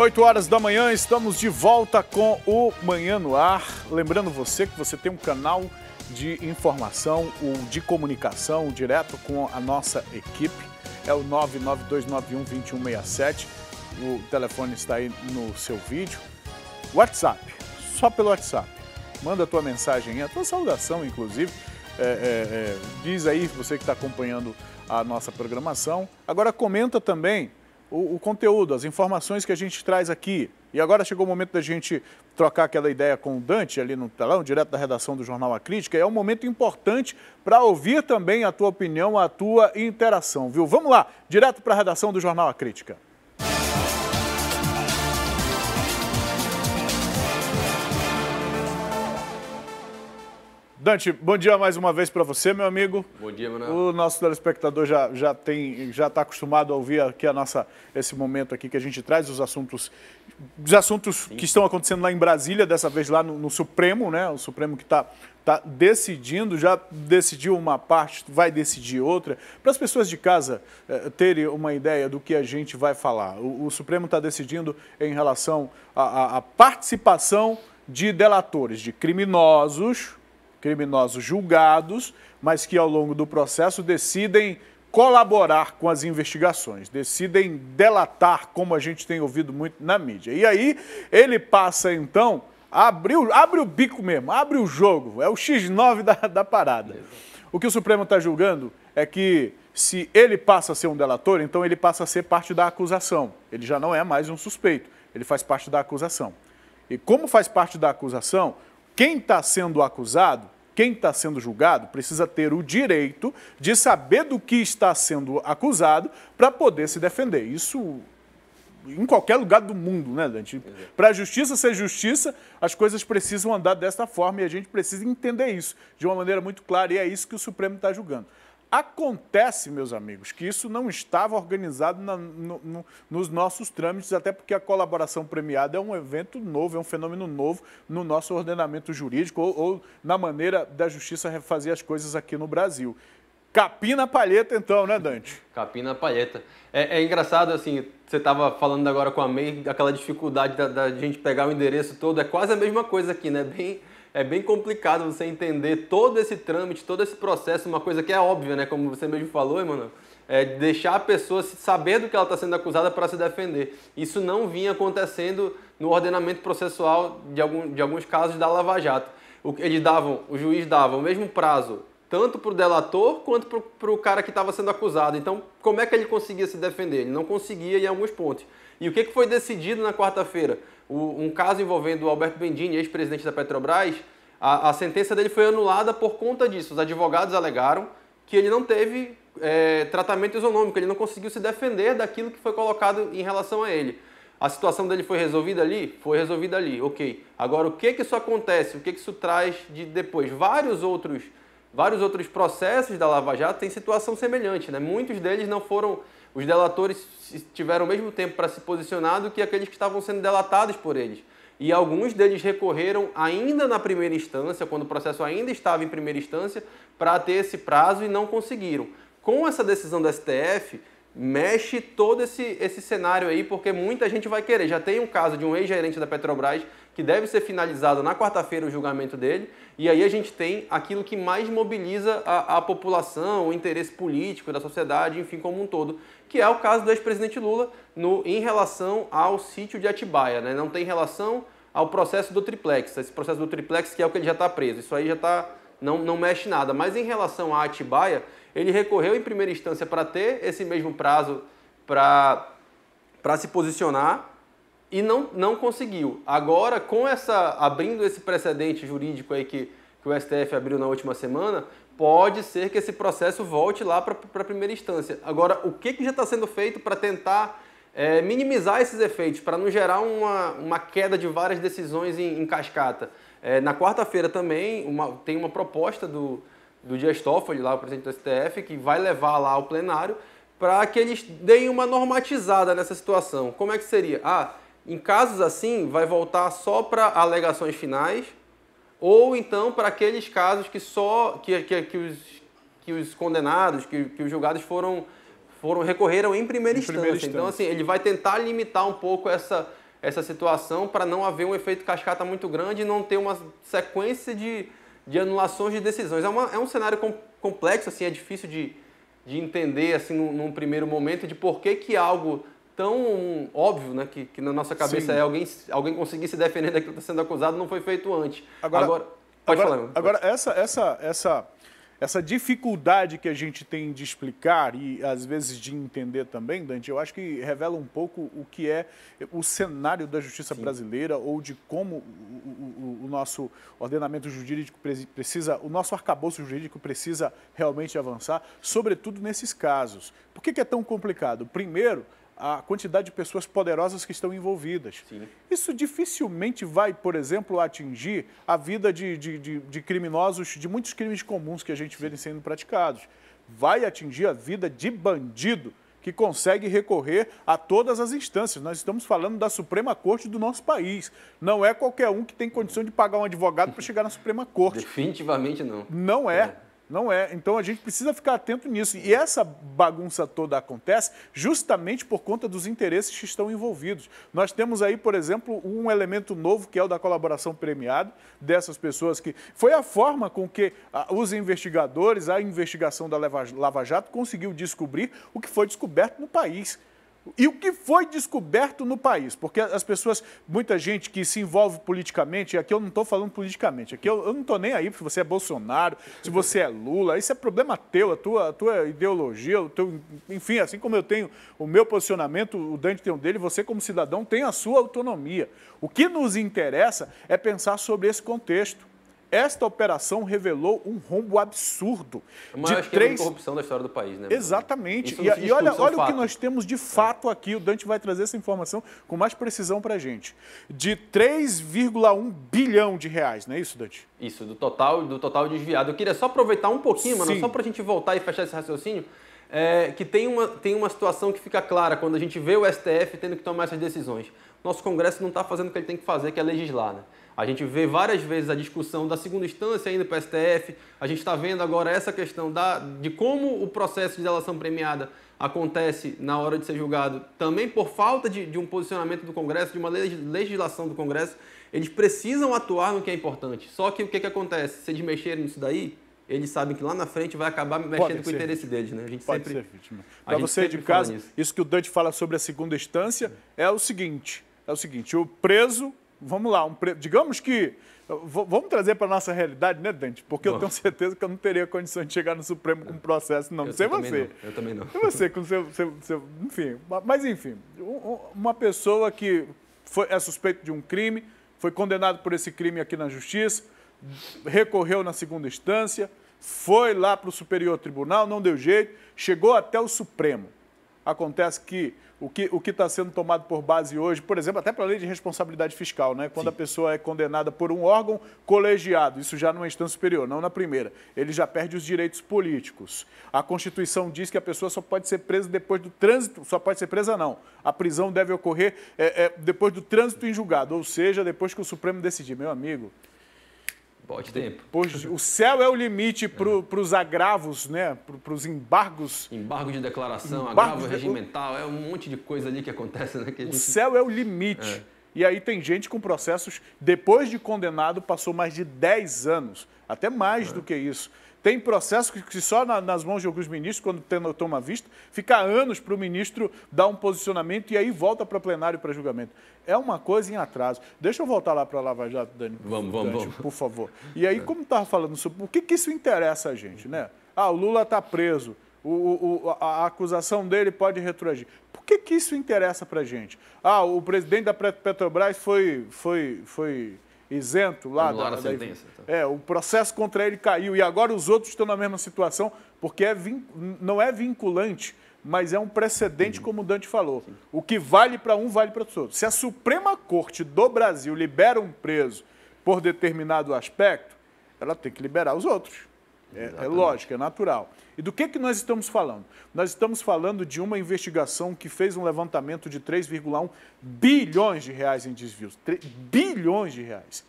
8 horas da manhã, estamos de volta com o Manhã no Ar. Lembrando você que você tem um canal de informação ou de comunicação direto com a nossa equipe. É o 992912167. O telefone está aí no seu vídeo. WhatsApp, só pelo WhatsApp. Manda a tua mensagem, a tua saudação, inclusive. Diz aí, você que está acompanhando a nossa programação. Agora comenta também o conteúdo, as informações que a gente traz aqui. E agora chegou o momento da gente trocar aquela ideia com o Dante ali no telão, direto da redação do Jornal A Crítica. É um momento importante para ouvir também a tua opinião, a tua interação, viu? Vamos lá, direto para a redação do Jornal A Crítica. Dante, bom dia mais uma vez para você, meu amigo. Bom dia, Manuel. O nosso telespectador já está acostumado a ouvir aqui esse momento aqui que a gente traz, os assuntos que estão acontecendo lá em Brasília, dessa vez lá no Supremo, né? O Supremo que está decidindo, já decidiu uma parte, vai decidir outra. Para as pessoas de casa terem uma ideia do que a gente vai falar, o Supremo está decidindo em relação à participação de delatores, de criminosos julgados, mas que ao longo do processo decidem colaborar com as investigações, decidem delatar, como a gente tem ouvido muito na mídia. E aí ele passa então, abre o bico mesmo, abre o jogo, é o X9 da parada. O que o Supremo está julgando é que se ele passa a ser um delator, então ele passa a ser parte da acusação. Ele já não é mais um suspeito, ele faz parte da acusação. E como faz parte da acusação, quem está sendo acusado, quem está sendo julgado, precisa ter o direito de saber do que está sendo acusado para poder se defender. Isso em qualquer lugar do mundo, né, Dante? Para a justiça ser justiça, as coisas precisam andar dessa forma e a gente precisa entender isso de uma maneira muito clara e é isso que o Supremo está julgando. Acontece, meus amigos, que isso não estava organizado nos nossos trâmites, até porque a colaboração premiada é um evento novo, é um fenômeno novo no nosso ordenamento jurídico ou na maneira da justiça fazer as coisas aqui no Brasil. Capim na palheta, então, né, Dante? Capim na palheta. É engraçado, assim, você estava falando agora com a MEI, aquela dificuldade da gente pegar o endereço todo, é quase a mesma coisa aqui, né? É bem complicado você entender todo esse trâmite, todo esse processo, uma coisa que é óbvia, né? Como você mesmo falou, Emanuel, é deixar a pessoa saber do que ela está sendo acusada para se defender. Isso não vinha acontecendo no ordenamento processual de alguns casos da Lava Jato. O juiz dava o mesmo prazo, tanto para o delator quanto para o cara que estava sendo acusado. Então, como é que ele conseguia se defender? Ele não conseguia em alguns pontos. E o que foi decidido na quarta-feira? Um caso envolvendo o Alberto Bendini, ex-presidente da Petrobras, a sentença dele foi anulada por conta disso. Os advogados alegaram que ele não teve tratamento isonômico, ele não conseguiu se defender daquilo que foi colocado em relação a ele. A situação dele foi resolvida ali? Foi resolvida ali, ok. Agora, o que isso acontece? O que isso traz de depois? Vários outros processos da Lava Jato têm situação semelhante, né? Muitos deles não foram... Os delatores tiveram o mesmo tempo para se posicionar do que aqueles que estavam sendo delatados por eles. E alguns deles recorreram ainda na primeira instância, quando o processo ainda estava em primeira instância, para ter esse prazo e não conseguiram. Com essa decisão do STF, mexe todo esse cenário aí, porque muita gente vai querer. Já tem um caso de um ex-gerente da Petrobras que deve ser finalizado na quarta-feira o julgamento dele, e aí a gente tem aquilo que mais mobiliza a população, o interesse político da sociedade, enfim, como um todo, que é o caso do ex-presidente Lula em relação ao sítio de Atibaia, né? Não tem relação ao processo do triplex, esse processo do triplex que é o que ele já está preso, isso aí já está, não mexe nada, mas em relação a Atibaia, ele recorreu em primeira instância para ter esse mesmo prazo para se posicionar e não conseguiu. Agora, abrindo esse precedente jurídico aí que o STF abriu na última semana, pode ser que esse processo volte lá para a primeira instância. Agora, o que já está sendo feito para tentar minimizar esses efeitos, para não gerar uma queda de várias decisões em cascata? Na quarta-feira também tem uma proposta do Dias Toffoli, lá o presidente do STF, que vai levar lá ao plenário para que eles deem uma normatizada nessa situação. Como é que seria? Em casos assim, vai voltar só para alegações finais ou então para aqueles casos que os condenados, que os julgados recorreram em primeira instância. Então, assim, ele vai tentar limitar um pouco essa situação para não haver um efeito cascata muito grande e não ter uma sequência de anulações de decisões. É um cenário complexo, assim, é difícil de entender assim, num primeiro momento de por que algo tão óbvio, né, que na nossa cabeça Sim. é alguém conseguir se defender daquilo que está sendo acusado, não foi feito antes. Agora essa dificuldade que a gente tem de explicar e, às vezes, de entender também, Dante, eu acho que revela um pouco o que é o cenário da justiça Sim. brasileira ou de como o nosso ordenamento jurídico precisa, o nosso arcabouço jurídico precisa realmente avançar, sobretudo nesses casos. Por que é tão complicado? Primeiro, a quantidade de pessoas poderosas que estão envolvidas. Sim. Isso dificilmente vai, por exemplo, atingir a vida de criminosos, de muitos crimes comuns que a gente vê sendo praticados. Vai atingir a vida de bandido que consegue recorrer a todas as instâncias. Nós estamos falando da Suprema Corte do nosso país. Não é qualquer um que tem condição de pagar um advogado para chegar na Suprema Corte. Definitivamente não. Não é. Não é. Então, a gente precisa ficar atento nisso. E essa bagunça toda acontece justamente por conta dos interesses que estão envolvidos. Nós temos aí, por exemplo, um elemento novo, que é o da colaboração premiada dessas pessoas, que foi a forma com que os investigadores, a investigação da Lava Jato, conseguiu descobrir o que foi descoberto no país. E o que foi descoberto no país? Porque as pessoas, muita gente que se envolve politicamente, e aqui eu não estou falando politicamente, aqui eu não estou nem aí se você é Bolsonaro, se você é Lula, isso é problema teu, a tua ideologia, enfim, assim como eu tenho o meu posicionamento, o Dante tem o dele, você como cidadão tem a sua autonomia. O que nos interessa é pensar sobre esse contexto. Esta operação revelou um rombo absurdo. O maior esquema de corrupção da história do país, né? Exatamente. E olha o que nós temos de fato aqui. O Dante vai trazer essa informação com mais precisão para a gente. De 3,1 bilhão de reais, não é isso, Dante? Isso, do total desviado. Eu queria só aproveitar um pouquinho, mano, só para a gente voltar e fechar esse raciocínio, que tem uma situação que fica clara quando a gente vê o STF tendo que tomar essas decisões. Nosso Congresso não está fazendo o que ele tem que fazer, que é legislar, né? A gente vê várias vezes a discussão da segunda instância indo para o STF, a gente está vendo agora essa questão de como o processo de delação premiada acontece na hora de ser julgado, também por falta de um posicionamento do Congresso, de uma legislação do Congresso. Eles precisam atuar no que é importante. Só que o que acontece? Se eles mexerem nisso daí, eles sabem que lá na frente vai acabar mexendo com o interesse deles, né? A gente Pode ser vítima. Para você de casa, isso que o Dante fala sobre a segunda instância é o seguinte, o preso... Vamos lá, digamos que... Vamos trazer para a nossa realidade, né, Dante? Porque eu tenho certeza que eu não teria condição de chegar no Supremo com um processo, não. Não sei você. Eu também não. E você, com seu... Enfim, mas enfim, uma pessoa que é suspeito de um crime, foi condenado por esse crime aqui na Justiça, recorreu na segunda instância, foi lá para o Superior Tribunal, não deu jeito, chegou até o Supremo. Acontece que o que está sendo tomado por base hoje, por exemplo, até para a lei de responsabilidade fiscal, né? Quando Sim. a pessoa é condenada por um órgão colegiado, isso já numa instância superior, não na primeira, ele já perde os direitos políticos. A Constituição diz que a pessoa só pode ser presa depois do trânsito, só pode ser presa não. A prisão deve ocorrer depois do trânsito em julgado, ou seja, depois que o Supremo decidir. Meu amigo... Pode tempo. O céu é o limite para os agravos, né? Para os embargos. Embargo de declaração, agravo regimental, é um monte de coisa ali que acontece. Né? O céu é o limite. E aí tem gente com processos, depois de condenado, passou mais de 10 anos, até mais do que isso. Tem processo que só nas mãos de alguns ministros, quando toma vista, fica anos para o ministro dar um posicionamento e aí volta para plenário para julgamento. É uma coisa em atraso. Deixa eu voltar lá para a Lava Jato, Dani. Vamos. Por favor. E aí, como estava falando sobre o que isso interessa a gente, né? O Lula está preso, a acusação dele pode retroagir. Por que isso interessa para a gente? O presidente da Petrobras foi isento lá da sentença. O processo contra ele caiu e agora os outros estão na mesma situação porque não é vinculante, mas é um precedente, como o Dante falou. Sim. O que vale para um, vale para os outros. Se a Suprema Corte do Brasil libera um preso por determinado aspecto, ela tem que liberar os outros. É lógico, é natural. E do que nós estamos falando? Nós estamos falando de uma investigação que fez um levantamento de 3,1 bilhões de reais em desvios. 3 bilhões de reais.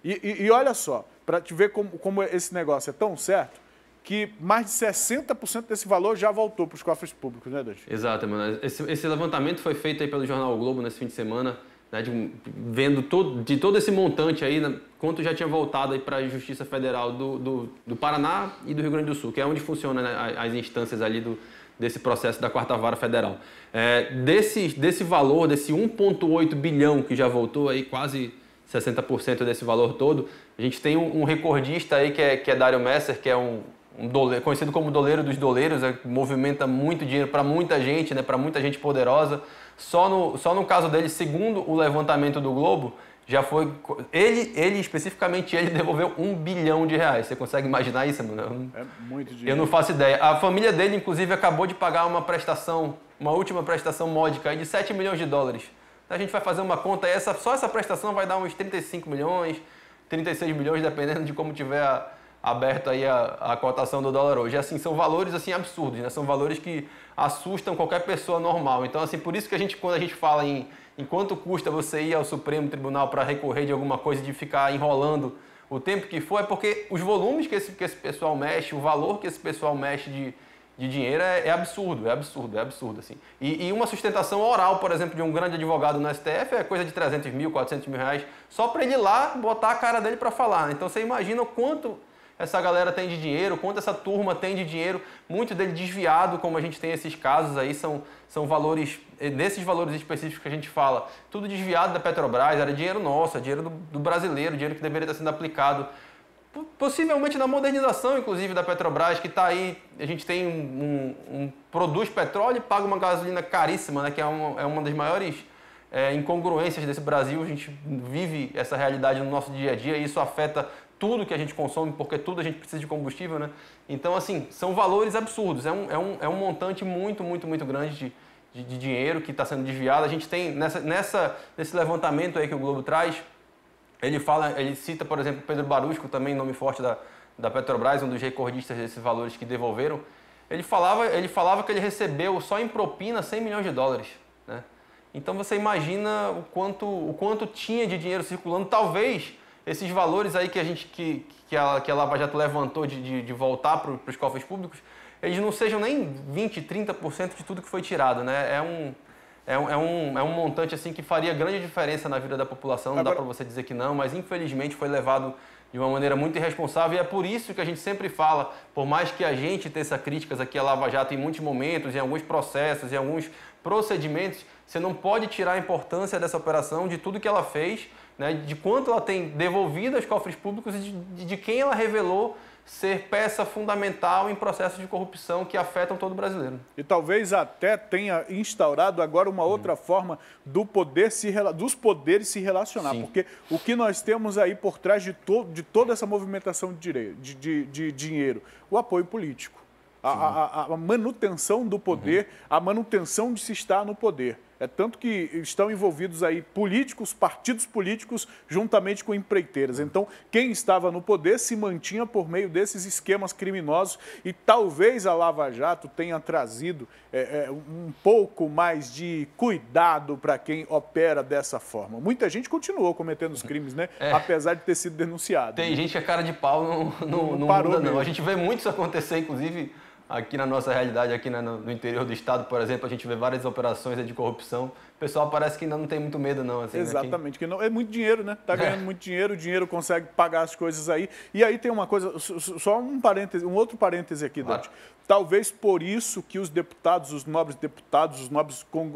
E olha só, para te ver como esse negócio é tão certo, que mais de 60% desse valor já voltou para os cofres públicos, né, Dante? Exato, mano. Esse levantamento foi feito aí pelo jornal o Globo nesse fim de semana. né, vendo de todo esse montante aí, né, quanto já tinha voltado para a Justiça Federal do Paraná e do Rio Grande do Sul, que é onde funcionam, né, as instâncias ali desse processo da Quarta Vara Federal. Desse valor, desse 1,8 bilhão que já voltou, aí quase 60% desse valor todo, a gente tem um recordista aí que é Dário Messer, que é conhecido como doleiro dos doleiros, movimenta muito dinheiro para muita gente, né, para muita gente poderosa. Só no caso dele, segundo o levantamento do Globo, já foi... especificamente, ele devolveu R$1 bilhão. Você consegue imaginar isso, mano? É muito dinheiro. Eu não faço ideia. A família dele, inclusive, acabou de pagar uma última prestação módica aí de $7 milhões. Então, a gente vai fazer uma conta aí, só essa prestação vai dar uns 35 milhões, 36 milhões, dependendo de como tiver aberto aí a cotação do dólar hoje. Assim, são valores assim absurdos, né? São valores que assustam qualquer pessoa normal. Então, assim, por isso que quando a gente fala em quanto custa você ir ao Supremo Tribunal para recorrer de alguma coisa, de ficar enrolando o tempo que for, é porque os volumes que esse pessoal mexe, o valor que esse pessoal mexe de dinheiro é absurdo, assim. E uma sustentação oral, por exemplo, de um grande advogado no STF é coisa de 300 mil, 400 mil reais, só para ele ir lá botar a cara dele para falar. Então, você imagina o quanto essa galera tem de dinheiro, quanto essa turma tem de dinheiro, muito dele desviado, como a gente tem esses casos aí, são valores, desses valores específicos que a gente fala, tudo desviado da Petrobras, era dinheiro nosso, é dinheiro do brasileiro, dinheiro que deveria estar sendo aplicado, possivelmente na modernização, inclusive, da Petrobras, que está aí, a gente tem produz petróleo e paga uma gasolina caríssima, né, que é uma das maiores incongruências desse Brasil. A gente vive essa realidade no nosso dia a dia e isso afeta tudo que a gente consome, porque tudo a gente precisa de combustível, né? Então, assim, são valores absurdos. É um montante muito, muito, muito grande de dinheiro que está sendo desviado. A gente tem, nesse levantamento aí que o Globo traz, ele cita, por exemplo, Pedro Barusco, também nome forte da Petrobras, um dos recordistas desses valores que devolveram. Ele falava que ele recebeu só em propina $100 milhões, né? Então, você imagina o quanto tinha de dinheiro circulando. Talvez esses valores aí que a Lava Jato levantou de voltar para os cofres públicos, eles não sejam nem 20%, 30% de tudo que foi tirado, né? É um montante assim que faria grande diferença na vida da população, não dá para você dizer que não, mas infelizmente foi levado de uma maneira muito irresponsável e é por isso que a gente sempre fala, por mais que a gente teça críticas aqui à Lava Jato em muitos momentos, em alguns processos, em alguns procedimentos, você não pode tirar a importância dessa operação, de tudo que ela fez, né, de quanto ela tem devolvido aos cofres públicos e de quem ela revelou ser peça fundamental em processos de corrupção que afetam todo brasileiro. E talvez até tenha instaurado agora uma outra forma dos poderes se relacionar. Sim. Porque o que nós temos aí por trás de toda essa movimentação de dinheiro, o apoio político, a manutenção do poder, a manutenção de se estar no poder. É tanto que estão envolvidos aí políticos, partidos políticos, juntamente com empreiteiras. Então, quem estava no poder se mantinha por meio desses esquemas criminosos e talvez a Lava Jato tenha trazido um pouco mais de cuidado para quem opera dessa forma. Muita gente continuou cometendo os crimes, né? Apesar de ter sido denunciado. Tem gente que a cara de pau não parou, não. A gente vê muito isso acontecer, inclusive aqui na nossa realidade, aqui no interior do estado, por exemplo, a gente vê várias operações de corrupção. O pessoal parece que ainda não tem muito medo, não. Assim, exatamente, que não, é muito dinheiro, né? Tá ganhando muito dinheiro, o dinheiro consegue pagar as coisas aí. E aí tem uma coisa, só um outro parêntese aqui, Dante. Claro. Talvez por isso que os deputados, os nobres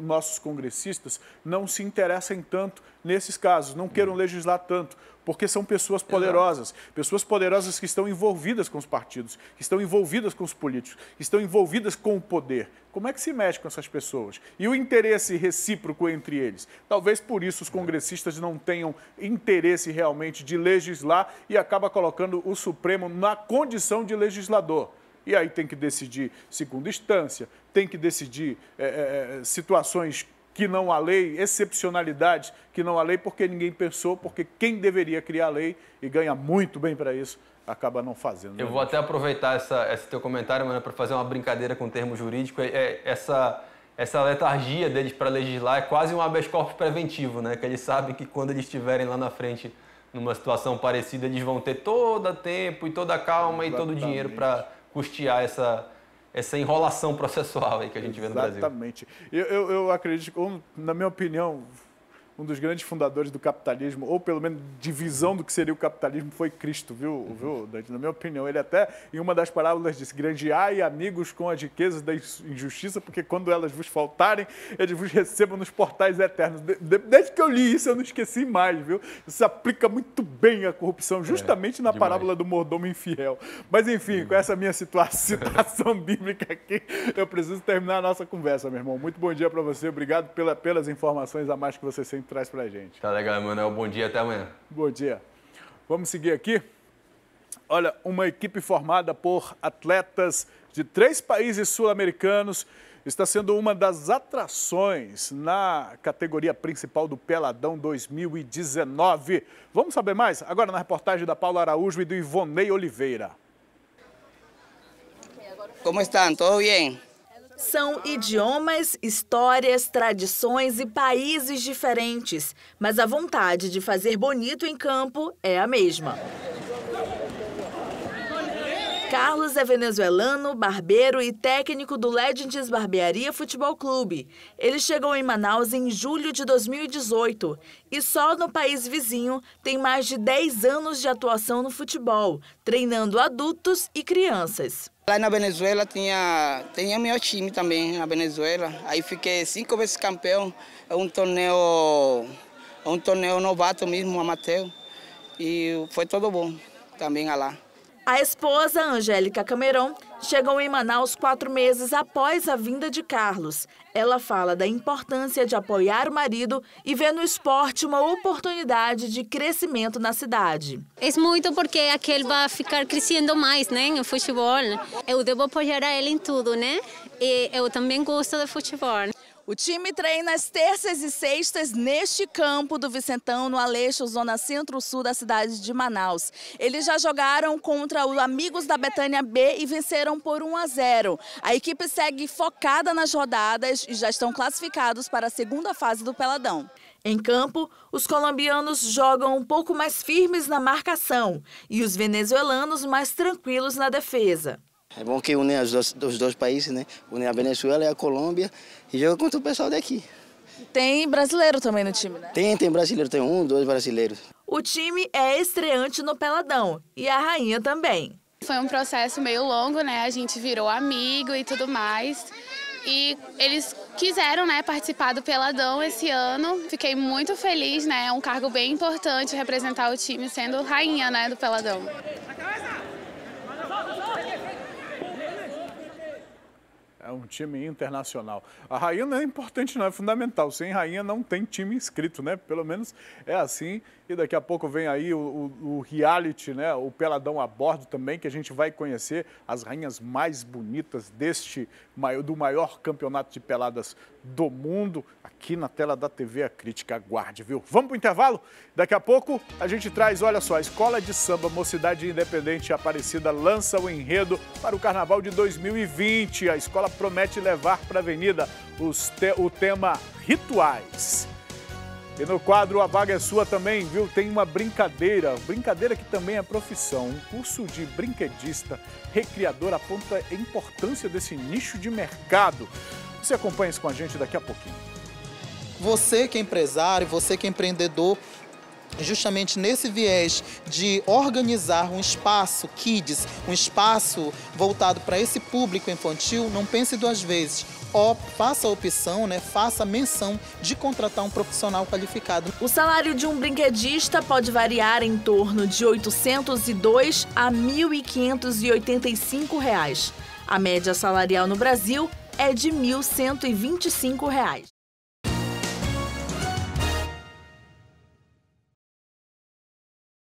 nossos congressistas, não se interessem tanto nesses casos, não queiram legislar tanto, porque são pessoas poderosas. Exato. Pessoas poderosas que estão envolvidas com os partidos, que estão envolvidas com os políticos, que estão envolvidas com o poder. Como é que se mexe com essas pessoas? E o interesse recíproco entre eles? Talvez por isso os congressistas não tenham interesse realmente de legislar e acaba colocando o Supremo na condição de legislador. E aí tem que decidir segunda instância, tem que decidir situações que não há lei, excepcionalidades que não há lei, porque ninguém pensou, porque quem deveria criar a lei e ganha muito bem para isso, acaba não fazendo. Eu vou até aproveitar esse teu comentário, mano, para fazer uma brincadeira com o termo jurídico. Essa letargia deles para legislar é quase um habeas corpus preventivo, né? Que eles sabem que quando eles estiverem lá na frente numa situação parecida, eles vão ter todo o tempo e toda a calma. Exatamente. E todo o dinheiro para custear essa enrolação processual aí que a gente vê no Brasil. Exatamente. Eu acredito, na minha opinião, um dos grandes fundadores do capitalismo, ou pelo menos de visão do que seria o capitalismo, foi Cristo, viu, Dante? Na minha opinião, ele até, em uma das parábolas, disse: grandeai amigos com as riquezas da injustiça, porque quando elas vos faltarem, eles vos recebam nos portais eternos. Desde que eu li isso, eu não esqueci mais, viu? Isso aplica muito bem a corrupção, justamente na parábola do mordomo infiel. Mas, enfim, com essa minha citação bíblica aqui, eu preciso terminar a nossa conversa, meu irmão. Muito bom dia para você, obrigado pelas informações a mais que você sempre traz pra gente. Tá legal, Emanuel. Bom dia, até amanhã. Bom dia. Vamos seguir aqui. Olha, uma equipe formada por atletas de 3 países sul-americanos está sendo uma das atrações na categoria principal do Peladão 2019. Vamos saber mais? Agora na reportagem da Paula Araújo e do Ivonei Oliveira. Como estão? Tudo bem? São idiomas, histórias, tradições e países diferentes, mas a vontade de fazer bonito em campo é a mesma. Carlos é venezuelano, barbeiro e técnico do Legends Barbearia Futebol Clube. Ele chegou em Manaus em julho de 2018 e só no país vizinho tem mais de 10 anos de atuação no futebol, treinando adultos e crianças. Lá na Venezuela tinha meu time também, na Venezuela. Aí fiquei 5 vezes campeão. É um torneio novato mesmo, amateur. E foi tudo bom também lá. A esposa, Angélica Cameron, chegou em Manaus 4 meses após a vinda de Carlos. Ela fala da importância de apoiar o marido e vê no esporte uma oportunidade de crescimento na cidade. É muito porque aqui ele vai ficar crescendo mais, né, no futebol. Eu devo apoiar ele em tudo, né? E eu também gosto de futebol. O time treina às terças e sextas neste campo do Vicentão, no Aleixo, zona centro-sul da cidade de Manaus. Eles já jogaram contra os Amigos da Betânia B e venceram por 1-0. A equipe segue focada nas rodadas e já estão classificados para a segunda fase do Peladão. Em campo, os colombianos jogam um pouco mais firmes na marcação e os venezuelanos mais tranquilos na defesa. É bom que une os dois países, né? Une a Venezuela e a Colômbia e joga contra o pessoal daqui. Tem brasileiro também no time, né? Tem brasileiro, tem 1, 2 brasileiros. O time é estreante no Peladão e a rainha também. Foi um processo meio longo, né? A gente virou amigo e tudo mais. E eles quiseram, né, participar do Peladão esse ano. Fiquei muito feliz, né? É um cargo bem importante representar o time sendo rainha, né, do Peladão. É um time internacional. A rainha não é importante, não, é fundamental. Sem rainha não tem time inscrito, né? Pelo menos é assim. E daqui a pouco vem aí o reality, né? O Peladão a bordo também, que a gente vai conhecer as rainhas mais bonitas do maior campeonato de peladas do mundo, aqui na tela da TV A Crítica. Aguarde, viu? Vamos para o intervalo? Daqui a pouco a gente traz, olha só, a Escola de Samba Mocidade Independente Aparecida lança o enredo para o Carnaval de 2020. A escola promete levar para a avenida o tema Rituais. E no quadro A Vaga é Sua também, viu? Tem uma brincadeira que também é profissão. Um curso de brinquedista, recriador, aponta a importância desse nicho de mercado. Você acompanha isso com a gente daqui a pouquinho. Você que é empresário, você que é empreendedor, justamente nesse viés de organizar um espaço kids, um espaço voltado para esse público infantil, não pense 2 vezes. Faça a opção, né? Faça a menção de contratar um profissional qualificado. O salário de um brinquedista pode variar em torno de R$ 802 a R$ 1.585. A média salarial no Brasil é de R$ 1.125.